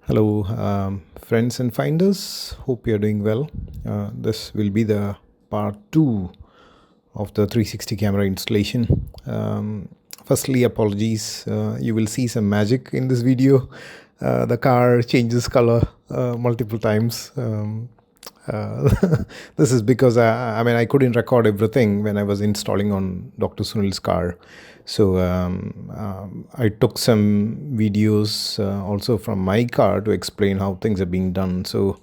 Hello, friends and finders. Hope you're doing well. This will be the part 2 of the 360 camera installation. Firstly, apologies. You will see some magic in this video. The car changes color multiple times. This is because I couldn't record everything when I was installing on Dr. Sunil's car. So I took some videos also from my car to explain how things are being done. So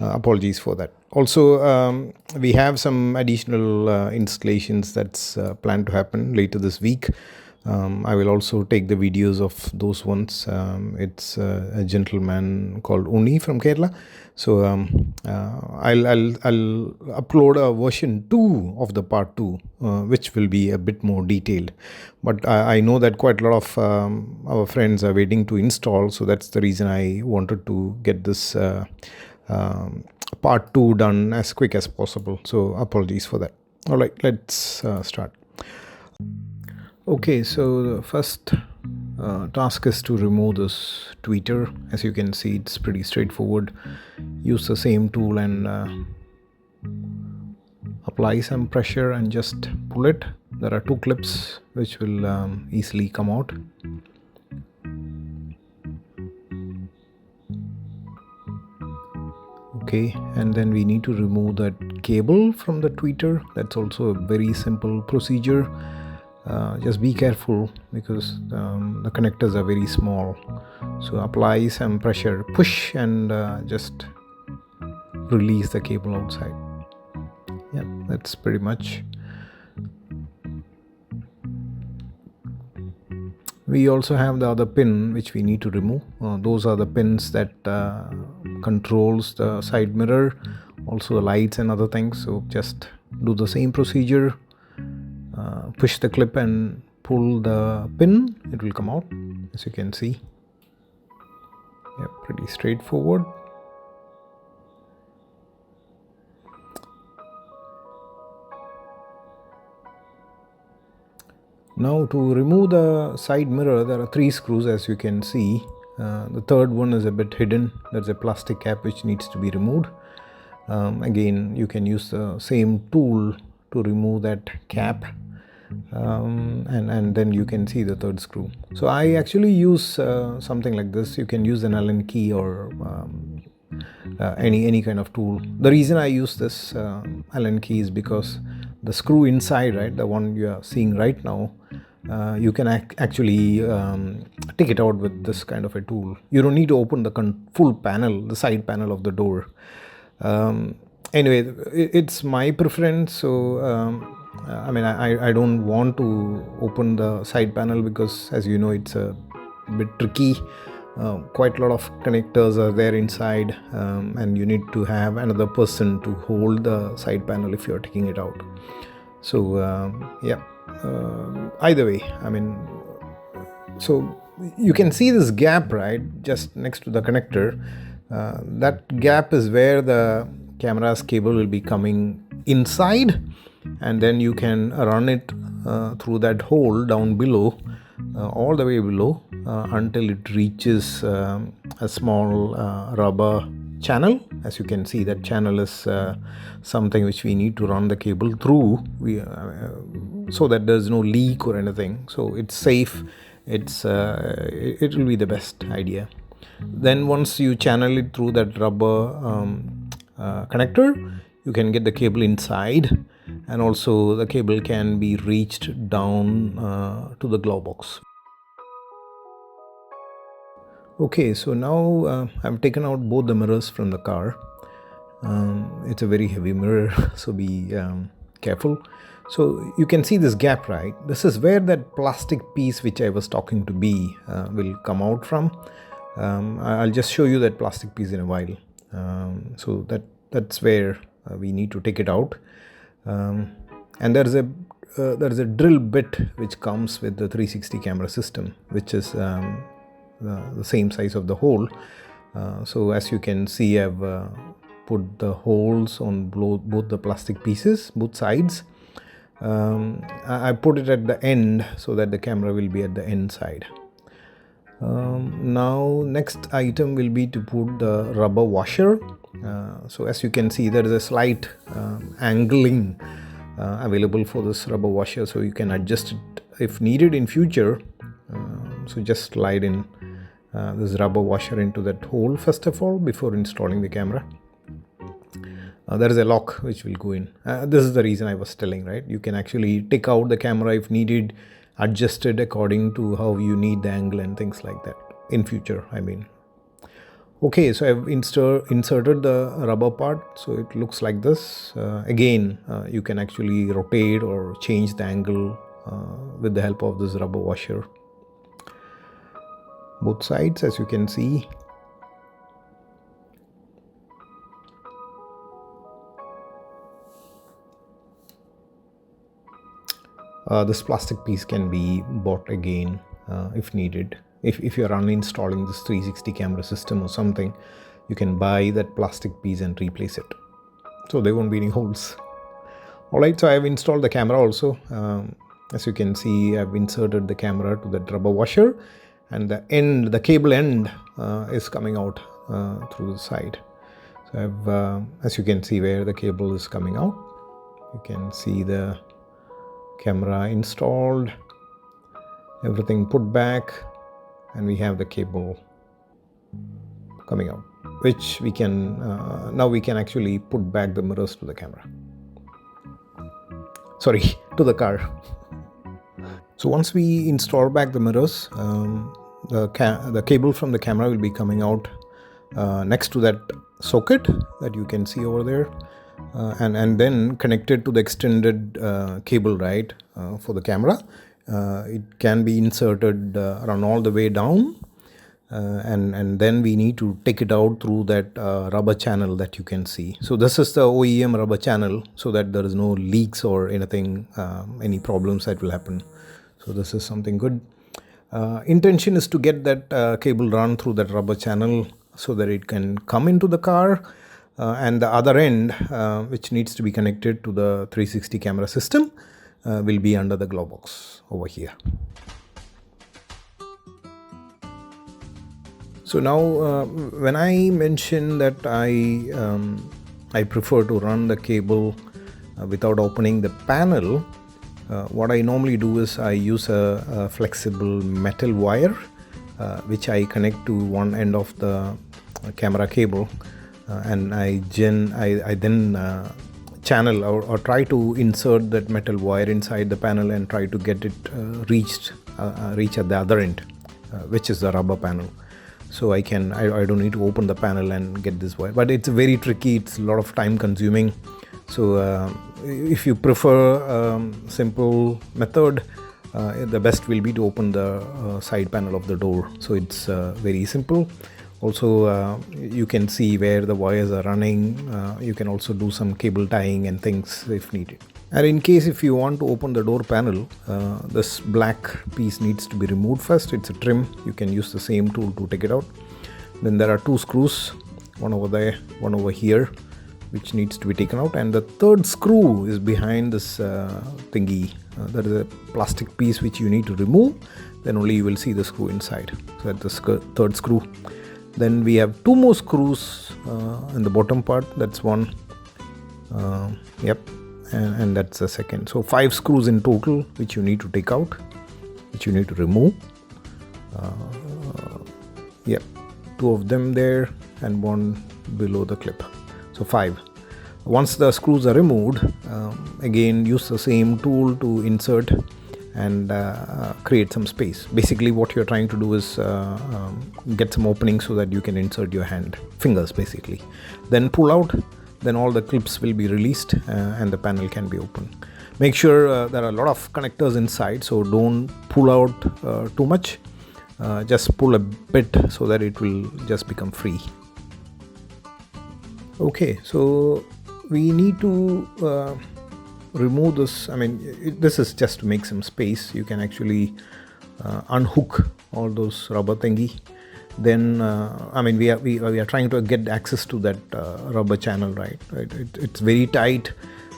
apologies for that. Also, we have some additional installations that's planned to happen later this week. I will also take the videos of those ones. It's a gentleman called Uni from Kerala. So I'll upload a version 2 of the part 2, which will be a bit more detailed. But I know that quite a lot of our friends are waiting to install. So that's the reason I wanted to get this part 2 done as quick as possible. So apologies for that. All right, let's start. Okay, so the first task is to remove this tweeter. As you can see, it's pretty straightforward. Use the same tool and apply some pressure and just pull it. There are 2 clips which will easily come out. Okay, and then we need to remove that cable from the tweeter. That's also a very simple procedure. Just be careful because the connectors are very small. So apply some pressure, push, and just release the cable outside. Yeah, that's pretty much. We also have the other pin which we need to remove. Those are the pins that controls the side mirror, also the lights and other things. So just do the same procedure. Push the clip and pull the pin. It will come out, as you can see. Yeah, pretty straightforward. Now to remove the side mirror, there are 3 screws, as you can see. The third one is a bit hidden. There's a plastic cap which needs to be removed. Again, you can use the same tool to remove that cap. And then you can see the third screw. So I actually use something like this. You can use an Allen key or any kind of tool. The reason I use this Allen key is because the screw inside, right, the one you are seeing right now, you can actually take it out with this kind of a tool. You don't need to open the full panel, the side panel of the door. Anyway, it's my preference. So I don't want to open the side panel because, as you know, it's a bit tricky. Quite a lot of connectors are there inside, and you need to have another person to hold the side panel if you're taking it out. So either way, so you can see this gap, right, just next to the connector. That gap is where the camera's cable will be coming inside, and then you can run it through that hole down below, all the way below, until it reaches a small rubber channel. As you can see, that channel is something which we need to run the cable through, so that there's no leak or anything. So it's safe. It will be the best idea. Then once you channel it through that rubber connector, you can get the cable inside, and also the cable can be reached down to the glove box. Okay, so now I've taken out both the mirrors from the car. It's a very heavy mirror, so be careful. So you can see this gap, right? This is where that plastic piece which I was talking to B will come out from. I'll just show you that plastic piece in a while. So that's where we need to take it out. And there's a drill bit which comes with the 360 camera system, which is the same size of the hole. So as you can see, I've put the holes on both the plastic pieces, both sides. I put it at the end so that the camera will be at the end side. Now next item will be to put the rubber washer. So as you can see, there is a slight angling available for this rubber washer, so you can adjust it if needed in future. So just slide in this rubber washer into that hole first of all before installing the camera. There is a lock which will go in. This is the reason I was telling, right? You can actually take out the camera if needed, adjust it according to how you need the angle and things like that in future, I mean. Okay, so I've inserted the rubber part, so it looks like this. Again, you can actually rotate or change the angle with the help of this rubber washer. Both sides, as you can see. This plastic piece can be bought again if needed. If you're uninstalling this 360 camera system or something, you can buy that plastic piece and replace it. So there won't be any holes. Alright, so I have installed the camera also. As you can see, I've inserted the camera to that rubber washer, and the cable end is coming out through the side. So I've, as you can see where the cable is coming out, you can see the camera installed, everything put back, and we have the cable coming out, which we can now we can actually put back the mirrors to the camera, sorry, to the car. So once we install back the mirrors, the cable from the camera will be coming out next to that socket that you can see over there, and then connected to the extended cable, right, for the camera. It can be inserted run all the way down, and then we need to take it out through that rubber channel that you can see. So this is the OEM rubber channel, so that there is no leaks or anything, any problems that will happen. So this is something good. Intention is to get that cable run through that rubber channel so that it can come into the car, and the other end, which needs to be connected to the 360 camera system, will be under the glove box over here. So now when I mention that I prefer to run the cable without opening the panel, what I normally do is I use a flexible metal wire which I connect to one end of the camera cable, and I then channel or try to insert that metal wire inside the panel and try to get it reach at the other end, which is the rubber panel. So I don't need to open the panel and get this wire, but it's very tricky. It's a lot of time consuming. So if you prefer simple method, the best will be to open the side panel of the door. So it's very simple. Also, you can see where the wires are running. You can also do some cable tying and things if needed. And in case if you want to open the door panel, this black piece needs to be removed first. It's a trim. You can use the same tool to take it out. Then there are two screws, one over there, one over here, which needs to be taken out. And the third screw is behind this thingy. There is a plastic piece which you need to remove. Then only you will see the screw inside. So that's the third screw. Then we have two more screws in the bottom part. That's one. Yep. And that's the second. So 5 screws in total which you need to take out, which you need to remove. Yep. 2 of them there and 1 below the clip. So 5. Once the screws are removed, again use the same tool to insert and create some space. Basically what you're trying to do is get some opening so that you can insert your fingers basically. Then pull out, then all the clips will be released and the panel can be opened. Make sure there are a lot of connectors inside, so don't pull out too much. Just pull a bit so that it will just become free. Okay, so we need to remove this. I mean, this is just to make some space. You can actually unhook all those rubber thingy. Then I mean we are trying to get access to that rubber channel, right? It's very tight,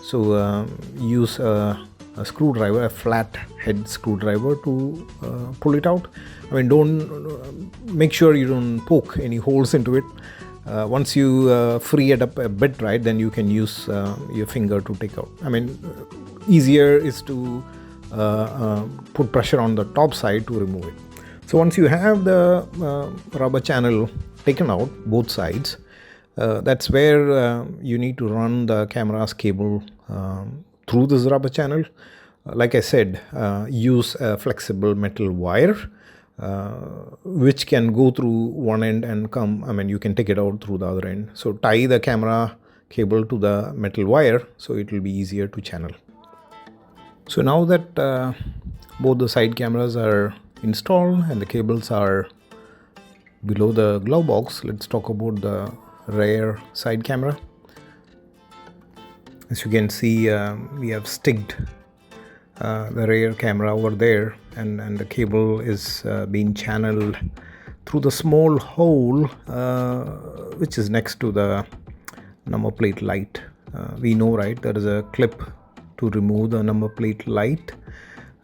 so use a screwdriver, a flat head screwdriver to pull it out. I mean, don't make sure you don't poke any holes into it. Once you free it up a bit, right, then you can use your finger to take out. I mean, easier is to put pressure on the top side to remove it. So once you have the rubber channel taken out, both sides, that's where you need to run the camera's cable through this rubber channel. Like I said, use a flexible metal wire which can go through one end and come, I mean, you can take it out through the other end. So tie the camera cable to the metal wire so it will be easier to channel. So now that both the side cameras are installed and the cables are below the glove box, let's talk about the rear side camera. As you can see, we have sticked the rear camera over there, and the cable is being channeled through the small hole which is next to the number plate light. We know, right, there is a clip to remove the number plate light.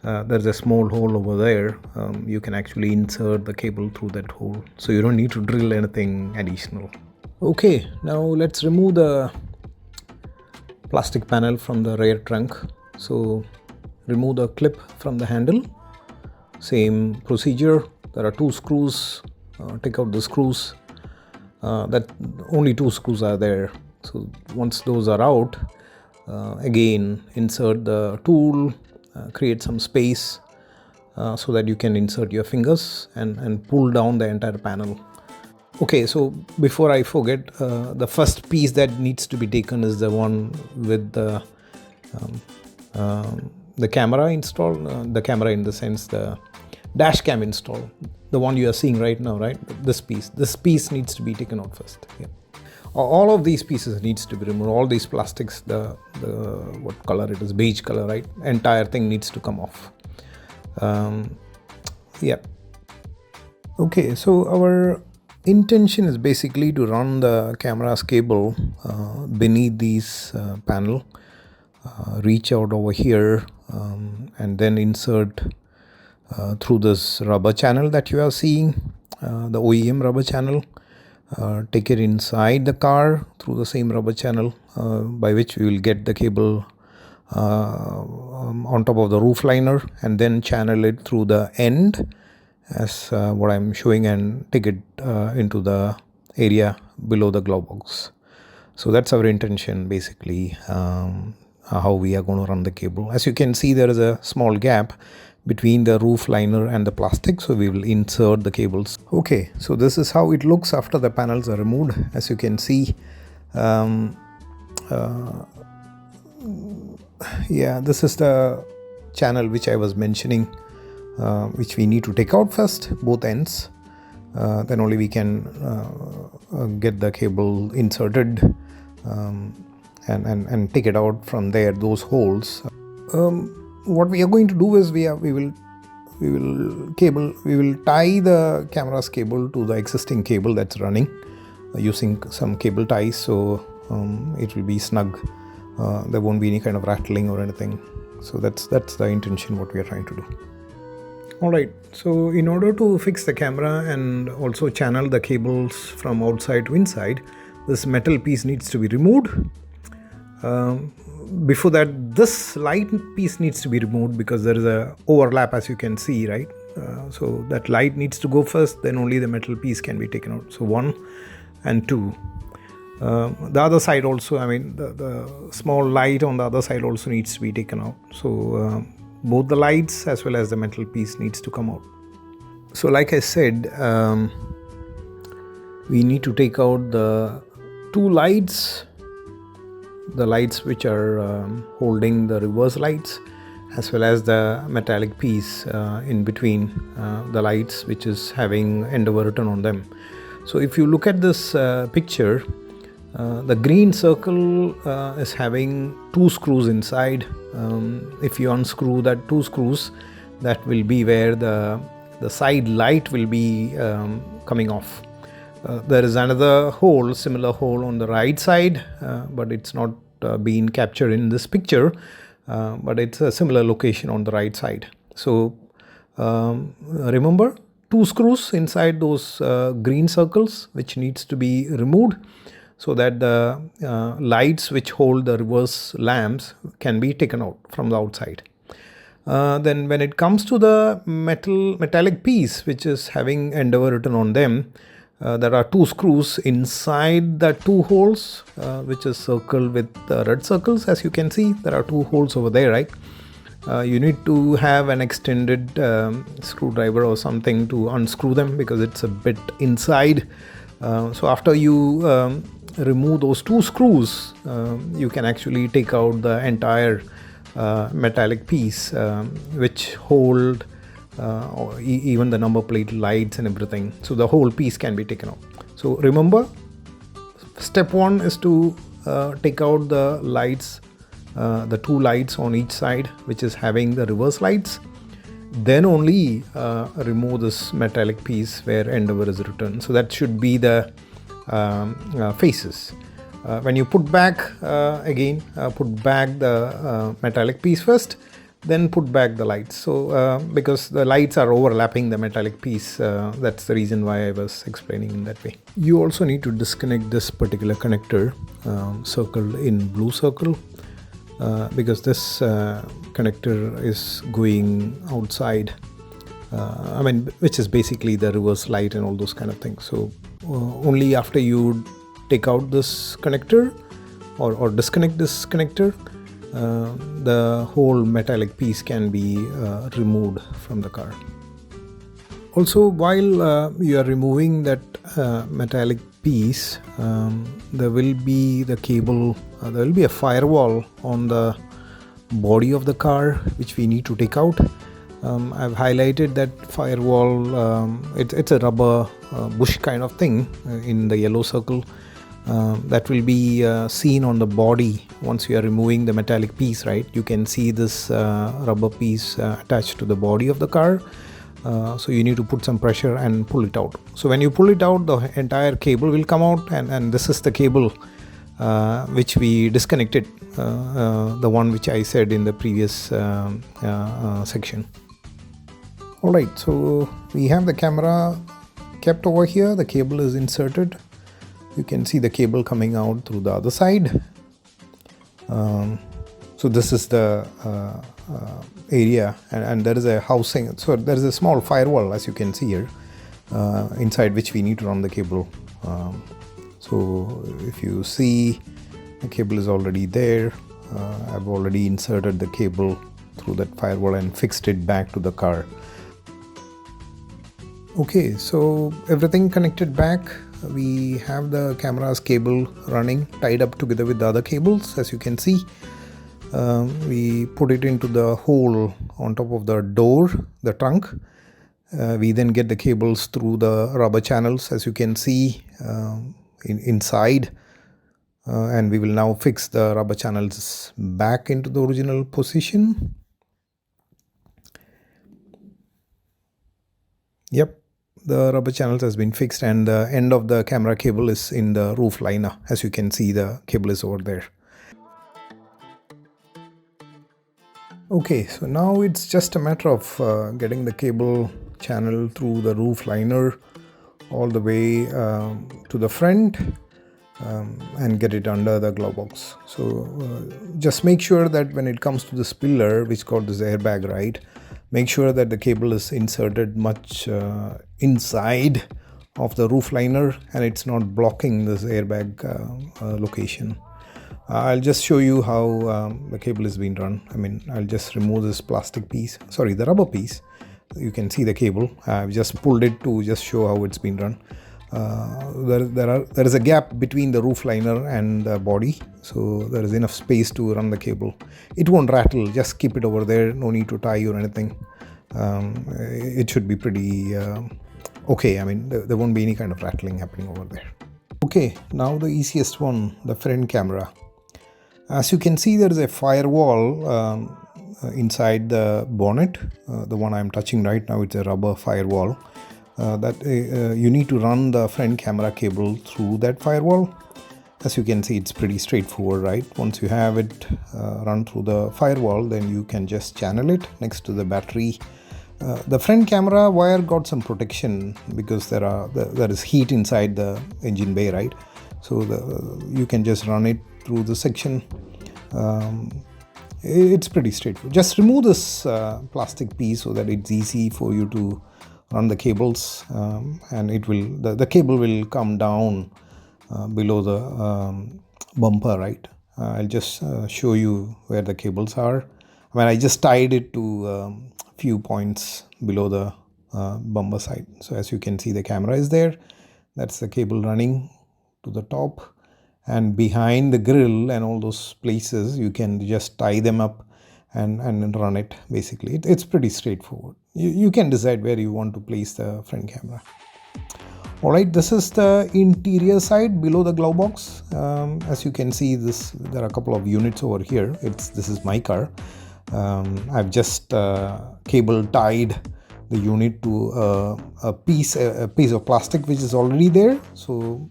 There's a small hole over there. You can actually insert the cable through that hole, so you don't need to drill anything additional. Okay, now let's remove the plastic panel from the rear trunk. So remove the clip from the handle. Same procedure. There are 2 screws. Take out the screws. That only 2 screws are there. So once those are out, again insert the tool, create some space so that you can insert your fingers and pull down the entire panel. Okay, so before I forget, the first piece that needs to be taken is the one with the camera installed. The camera in the sense the dash cam installed, the one you are seeing right now, right? This piece needs to be taken out first. Yeah. All of these pieces needs to be removed. All these plastics, the what color it is, beige color, right? Entire thing needs to come off. Yeah. Okay, so our intention is basically to run the camera's cable beneath these panel, reach out over here, and then insert through this rubber channel that you are seeing, the OEM rubber channel. Take it inside the car through the same rubber channel by which we will get the cable on top of the roof liner, and then channel it through the end as what I'm showing, and take it into the area below the glove box. So that's our intention, basically, how we are going to run the cable. As you can see, there is a small gap between the roof liner and the plastic, so we will insert the cables. Okay, so this is how it looks after the panels are removed. As you can see, yeah, this is the channel which I was mentioning, which we need to take out first, both ends. Then only we can get the cable inserted and take it out from there, those holes. What we are going to do is we will tie the camera's cable to the existing cable that's running using some cable ties, so it will be snug. There won't be any kind of rattling or anything. So that's the intention, what we are trying to do. Alright, so in order to fix the camera and also channel the cables from outside to inside, this metal piece needs to be removed. Before that, this light piece needs to be removed because there is a overlap, as you can see, right? So that light needs to go first, then only the metal piece can be taken out. So 1 and 2. The other side also, I mean, the small light on the other side also needs to be taken out. So both the lights as well as the metal piece needs to come out. So like I said, we need to take out the 2 lights, the lights which are holding the reverse lights, as well as the metallic piece in between the lights which is having Endeavour written on them. So if you look at this picture, the green circle is having 2 screws inside. If you unscrew that 2 screws, that will be where the side light will be coming off. There is another hole, similar hole on the right side, but it's not being captured in this picture. but it's a similar location on the right side. So remember, 2 screws inside those green circles which needs to be removed, so that the lights which hold the reverse lamps can be taken out from the outside. Then when it comes to the metallic piece which is having Endeavour written on them, there are 2 screws inside the 2 holes which is circled with red circles. As you can see, there are 2 holes over there, right? You need to have an extended screwdriver or something to unscrew them because it's a bit inside. So after you remove those 2 screws, you can actually take out the entire metallic piece which hold even the number plate, lights and everything. So the whole piece can be taken out. So remember, step 1 is to take out the lights, the 2 lights on each side which is having the reverse lights. Then only remove this metallic piece where Endeavour is written. So that should be the faces. When you put back again, put back the metallic piece first, then put back the lights. So because the lights are overlapping the metallic piece, that's the reason why I was explaining in that way. You also need to disconnect this particular connector circled in blue circle, because this connector is going outside, which is basically the reverse light and all those kind of things. So only after you take out this connector or disconnect this connector, the whole metallic piece can be removed from the car. Also, while you are removing that metallic piece, there will be the cable, there will be a firewall on the body of the car which we need to take out. I've highlighted that firewall. It's a rubber bush kind of thing in the yellow circle. That will be seen on the body once you are removing the metallic piece, right? You can see this rubber piece attached to the body of the car. So you need to put some pressure and pull it out. So when you pull it out, the entire cable will come out, and this is the cable which we disconnected, the one which I said in the previous section. Alright, so we have the camera kept over here, the cable is inserted. You can see the cable coming out through the other side. So this is the area, and there is a housing. So there is a small firewall, as you can see here, inside which we need to run the cable. So if you see, the cable is already there. I've already inserted the cable through that firewall and fixed it back to the car. Okay, so everything connected back. We have the camera's cable running, tied up together with the other cables, as you can see. We put it into the hole on top of the door, the trunk. We then get the cables through the rubber channels, as you can see inside. And we will now fix the rubber channels back into the original position. Yep. The rubber channels has been fixed, and the end of the camera cable is in the roof liner. As you can see, the cable is over there. Okay, so now it's just a matter of getting the cable channel through the roof liner all the way to the front and get it under the glove box. So just make sure that when it comes to this pillar, which is called this airbag, right? Make sure that the cable is inserted much inside of the roof liner and it's not blocking this airbag location. I'll just show you how the cable is being run. I'll just remove this plastic piece, sorry, the rubber piece. You can see the cable. I've just pulled it to just show how it's been run. There is a gap between the roof liner and the body, so there is enough space to run the cable. It won't rattle, just keep it over there, no need to tie or anything. It should be pretty okay. There won't be any kind of rattling happening over there. Okay, now the easiest one, the front camera. As you can see, there is a firewall inside the bonnet. The one I'm touching right now, it's a rubber firewall. You need to run the front camera cable through that firewall. As you can see, it's pretty straightforward, right? Once you have it run through the firewall, then you can just channel it next to the battery. The front camera wire got some protection because there is heat inside the engine bay, right? So you can just run it through the section. It's pretty straightforward. Just remove this plastic piece so that it's easy for you to run the cables, and the cable will come down below the bumper, right? I'll just show you where the cables are. I just tied it to few points below the bumper side. So as you can see, the camera is there. That's the cable running to the top, and behind the grill and all those places you can just tie them up and run it. Basically it's pretty straightforward. You can decide where you want to place the front camera. Alright, this is the interior side below the glove box. As you can see, there are a couple of units over here. This is my car. I've just cable tied the unit to a piece of plastic which is already there, so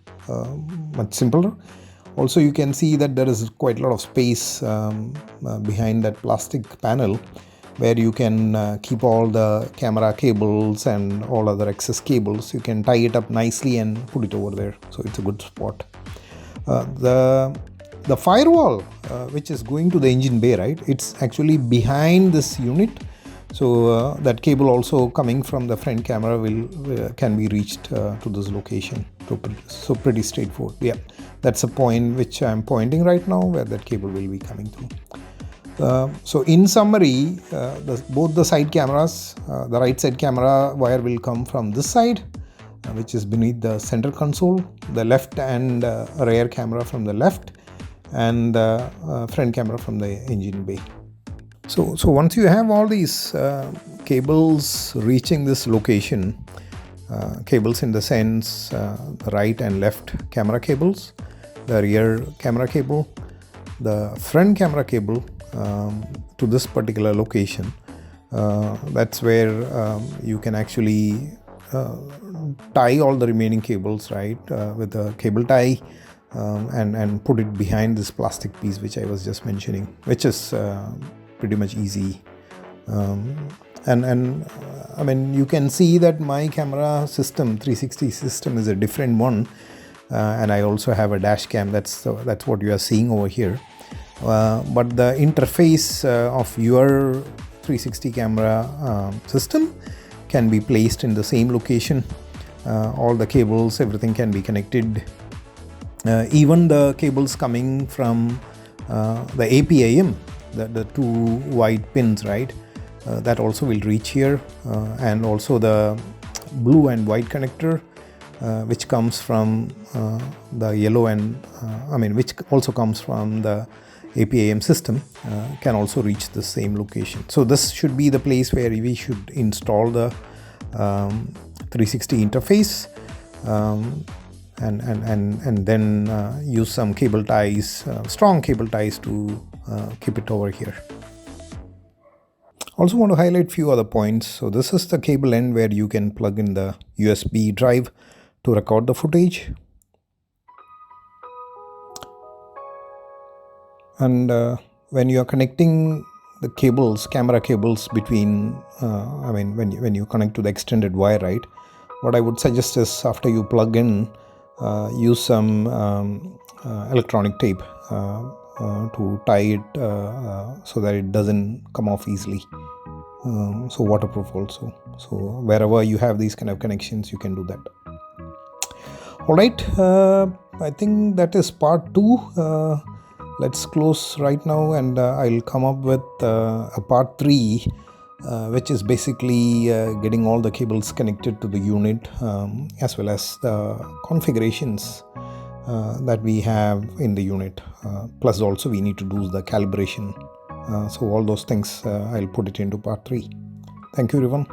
much simpler. Also, you can see that there is quite a lot of space behind that plastic panel where you can keep all the camera cables and all other excess cables. You can tie it up nicely and put it over there, so it's a good spot. The firewall which is going to the engine bay, right, it's actually behind this unit, so that cable also coming from the front camera can be reached to this location. So pretty straightforward. Yeah, that's a point which I'm pointing right now where that cable will be coming through. So in summary, both the side cameras, the right side camera wire will come from this side, which is beneath the center console, the left and rear camera from the left, and front camera from the engine bay. So once you have all these cables reaching this location, cables in the sense the right and left camera cables, the rear camera cable, the front camera cable to this particular location, that's where you can actually tie all the remaining cables, right, with a cable tie, and put it behind this plastic piece which I was just mentioning, which is pretty much easy. And I mean, you can see that my camera system, 360 system, is a different one, and I also have a dash cam. That's what you are seeing over here. But the interface of your 360 camera system can be placed in the same location. All the cables, everything can be connected. Even the cables coming from the APAM, the two white pins, right, that also will reach here, and also the blue and white connector which comes from the yellow and which also comes from the APAM system, can also reach the same location. So this should be the place where we should install the 360 interface, and then use some cable ties, strong cable ties, to keep it over here. Also want to highlight few other points. So this is the cable end where you can plug in the USB drive to record the footage. And when you are connecting the cables, camera cables between, when you connect to the extended wire, right, what I would suggest is after you plug in, use some electronic tape to tie it so that it doesn't come off easily. So waterproof also. So wherever you have these kind of connections, you can do that. Alright, I think that is part 2. Let's close right now, and I'll come up with a part 3, which is basically getting all the cables connected to the unit, as well as the configurations that we have in the unit. Plus also we need to do the calibration. So all those things I'll put it into part 3. Thank you everyone.